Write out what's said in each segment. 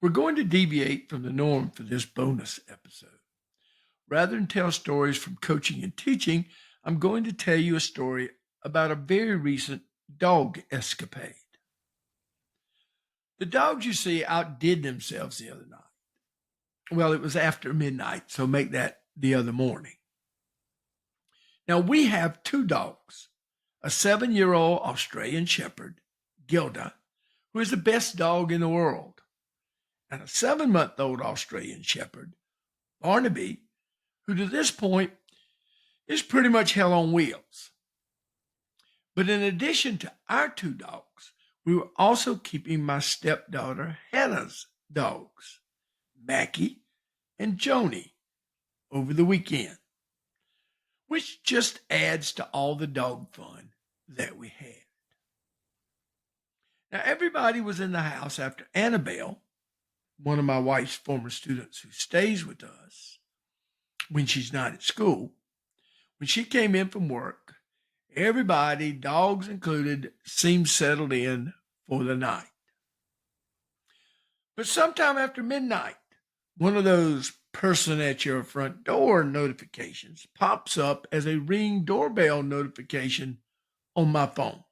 We're going to deviate from the norm for this bonus episode. Rather than tell stories from coaching and teaching, I'm going to tell you a story about a very recent dog escapade. The dogs you see outdid themselves the other night. Well, it was after midnight, so make that the other morning. Now, we have two dogs, a 7-year-old Australian Shepherd, Gilda, who is the best dog in the world, and a 7-month-old Australian Shepherd, Barnaby, who to this point is pretty much hell on wheels. But in addition to our two dogs, we were also keeping my stepdaughter Hannah's dogs, Mackie and Joni, over the weekend, which just adds to all the dog fun that we had. Now, everybody was in the house after Annabelle, one of my wife's former students who stays with us when she's not at school. When she came in from work, everybody, dogs included, seemed settled in for the night. But sometime after midnight, one of those person at your front door notifications pops up as a Ring doorbell notification on my phone.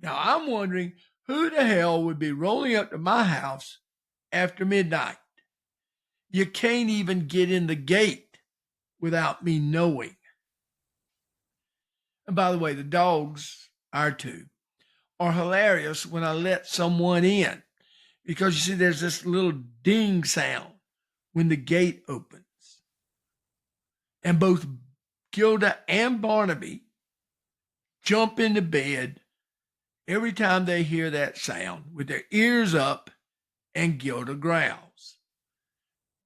Now, I'm wondering who the hell would be rolling up to my house after midnight. You can't even get in the gate without me knowing. And by the way, the dogs, our two, are hilarious when I let someone in, because you see there's this little ding sound when the gate opens. And both Gilda and Barnaby jump into bed every time they hear that sound with their ears up, and Gilda growls.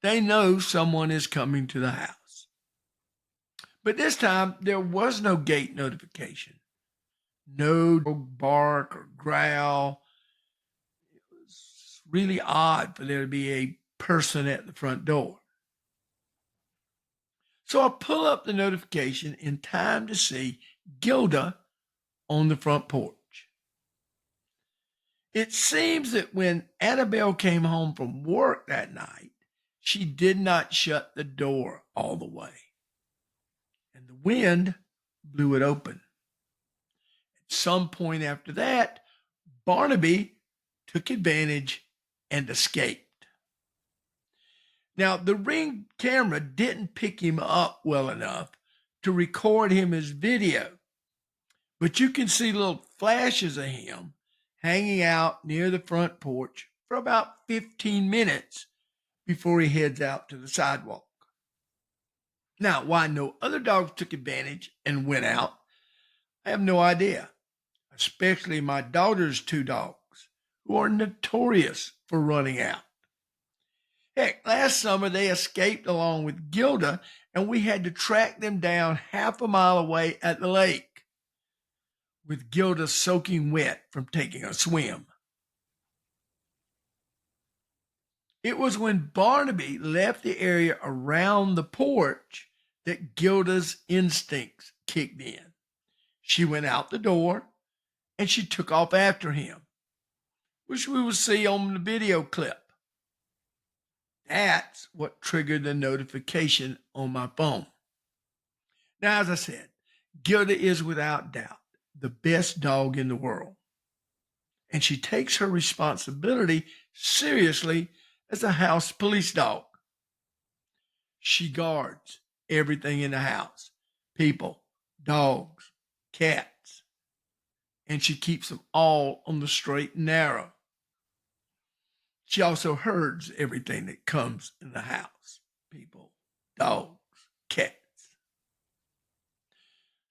They know someone is coming to the house. But this time, there was no gate notification. No bark or growl. It was really odd for there to be a person at the front door. So I pull up the notification in time to see Gilda on the front porch. It seems that when Annabelle came home from work that night, she did not shut the door all the way, and the wind blew it open. At some point after that, Barnaby took advantage and escaped. Now, the Ring camera didn't pick him up well enough to record him as video, but you can see little flashes of him hanging out near the front porch for about 15 minutes before he heads out to the sidewalk. Now, why no other dogs took advantage and went out, I have no idea, especially my daughter's two dogs, who are notorious for running out. Heck, last summer they escaped along with Gilda, and we had to track them down half a mile away at the lake, with Gilda soaking wet from taking a swim. It was when Barnaby left the area around the porch that Gilda's instincts kicked in. She went out the door and she took off after him, which we will see on the video clip. That's what triggered the notification on my phone. Now, as I said, Gilda is without doubt the best dog in the world, and she takes her responsibility seriously as a house police dog. She guards everything in the house, people, dogs, cats, and she keeps them all on the straight and narrow. She also herds everything that comes in the house, people, dogs, cats.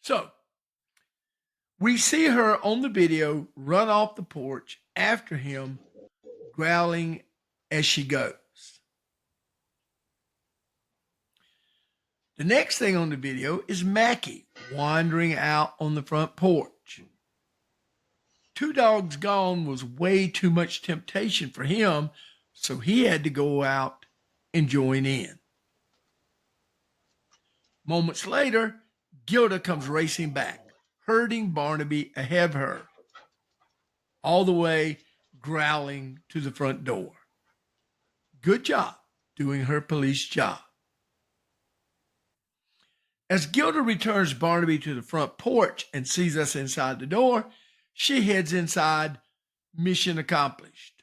So, we see her on the video run off the porch after him, growling as she goes. The next thing on the video is Mackie wandering out on the front porch. Two dogs gone was way too much temptation for him, so he had to go out and join in. Moments later, Gilda comes racing back, herding Barnaby ahead of her, all the way growling to the front door. Good job doing her police job. As Gilda returns Barnaby to the front porch and sees us inside the door, she heads inside, mission accomplished.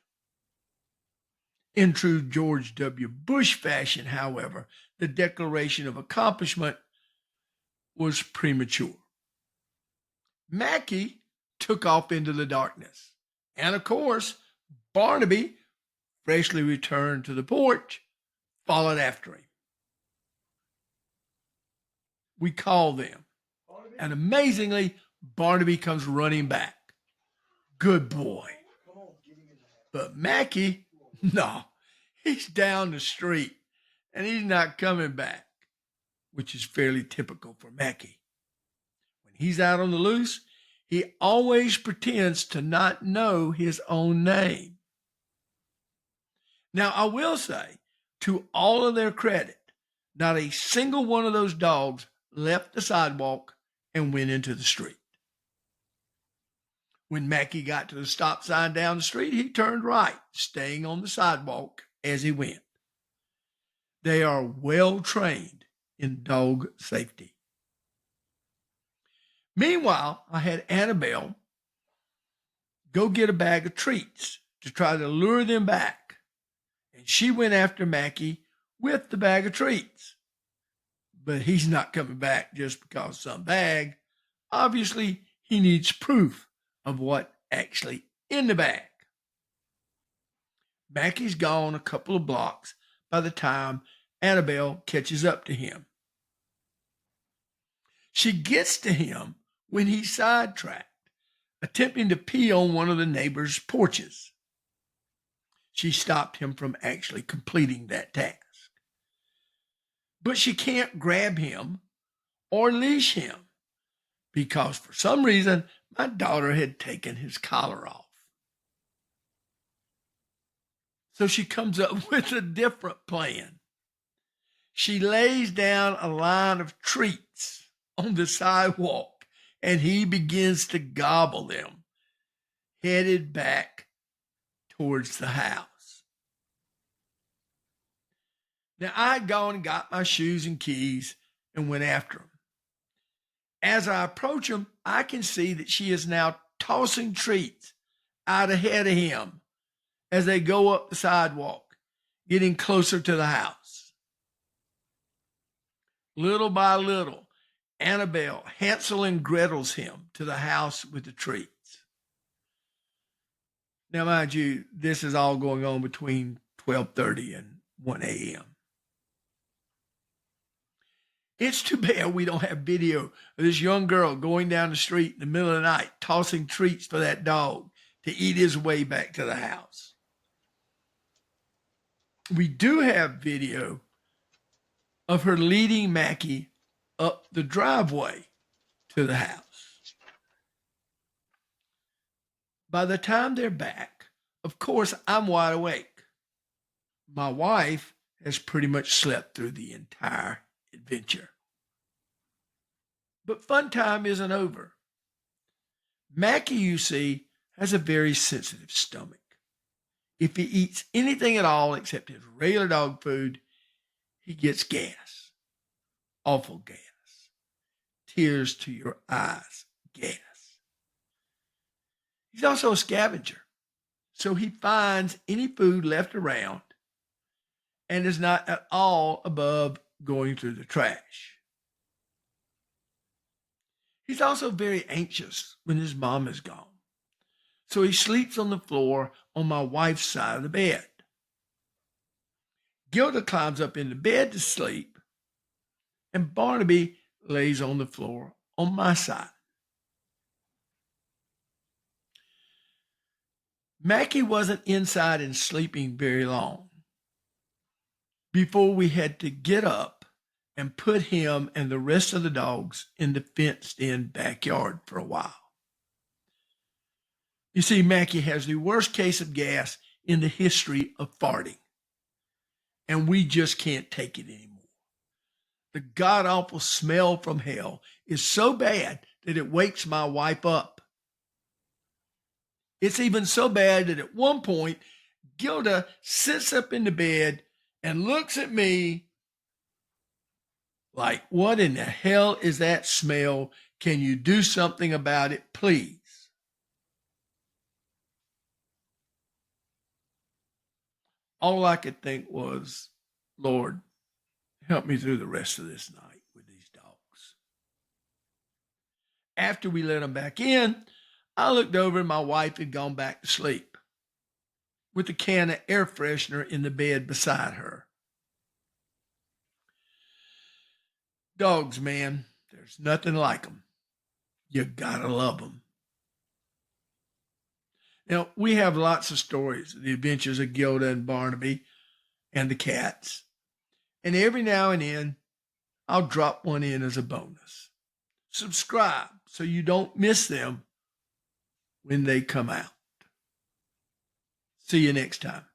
In true George W. Bush fashion, however, the declaration of accomplishment was premature. Mackie took off into the darkness. And of course, Barnaby, freshly returned to the porch, followed after him. We call them. And amazingly, Barnaby comes running back. Good boy. But Mackie, no, he's down the street and he's not coming back, which is fairly typical for Mackie. When he's out on the loose, he always pretends to not know his own name. Now, I will say, to all of their credit, not a single one of those dogs left the sidewalk and went into the street. When Mackie got to the stop sign down the street, he turned right, staying on the sidewalk as he went. They are well trained in dog safety. Meanwhile, I had Annabelle go get a bag of treats to try to lure them back, and she went after Mackie with the bag of treats. But he's not coming back just because some bag. Obviously, he needs proof of what actually in the bag. Mackie's gone a couple of blocks by the time Annabelle catches up to him. She gets to him when he's sidetracked, attempting to pee on one of the neighbors' porches. She stopped him from actually completing that task. But she can't grab him or leash him because for some reason my daughter had taken his collar off. So she comes up with a different plan. She lays down a line of treats on the sidewalk and he begins to gobble them, headed back towards the house. Now, I had gone and got my shoes and keys and went after him. As I approach him, I can see that she is now tossing treats out ahead of him as they go up the sidewalk, getting closer to the house. Little by little, Annabelle Hansel and Gretels him to the house with the treats. Now, mind you, this is all going on between 12:30 and 1 a.m. It's too bad we don't have video of this young girl going down the street in the middle of the night, tossing treats for that dog to eat his way back to the house. We do have video of her leading Mackie up the driveway to the house. By the time they're back, of course, I'm wide awake. My wife has pretty much slept through the entire adventure. But fun time isn't over. Mackie, you see, has a very sensitive stomach. If he eats anything at all except his regular dog food, he gets gas. Awful gas. Tears to your eyes gas. He's also a scavenger, so he finds any food left around and is not at all above going through the trash. He's also very anxious when his mom is gone, so he sleeps on the floor on my wife's side of the bed. Gilda climbs up into bed to sleep, and Barnaby lays on the floor on my side. Mackie wasn't inside and sleeping very long before we had to get up and put him and the rest of the dogs in the fenced-in backyard for a while. You see, Mackie has the worst case of gas in the history of farting, and we just can't take it anymore. The god-awful smell from hell is so bad that it wakes my wife up. It's even so bad that at one point, Gilda sits up in the bed and looks at me like, what in the hell is that smell? Can you do something about it, please? All I could think was, Lord, help me through the rest of this night with these dogs. After we let them back in, I looked over and my wife had gone back to sleep with a can of air freshener in the bed beside her. Dogs, man, there's nothing like them. You gotta love them. Now, we have lots of stories of the adventures of Gilda and Barnaby and the cats. And every now and then, I'll drop one in as a bonus. Subscribe so you don't miss them when they come out. See you next time.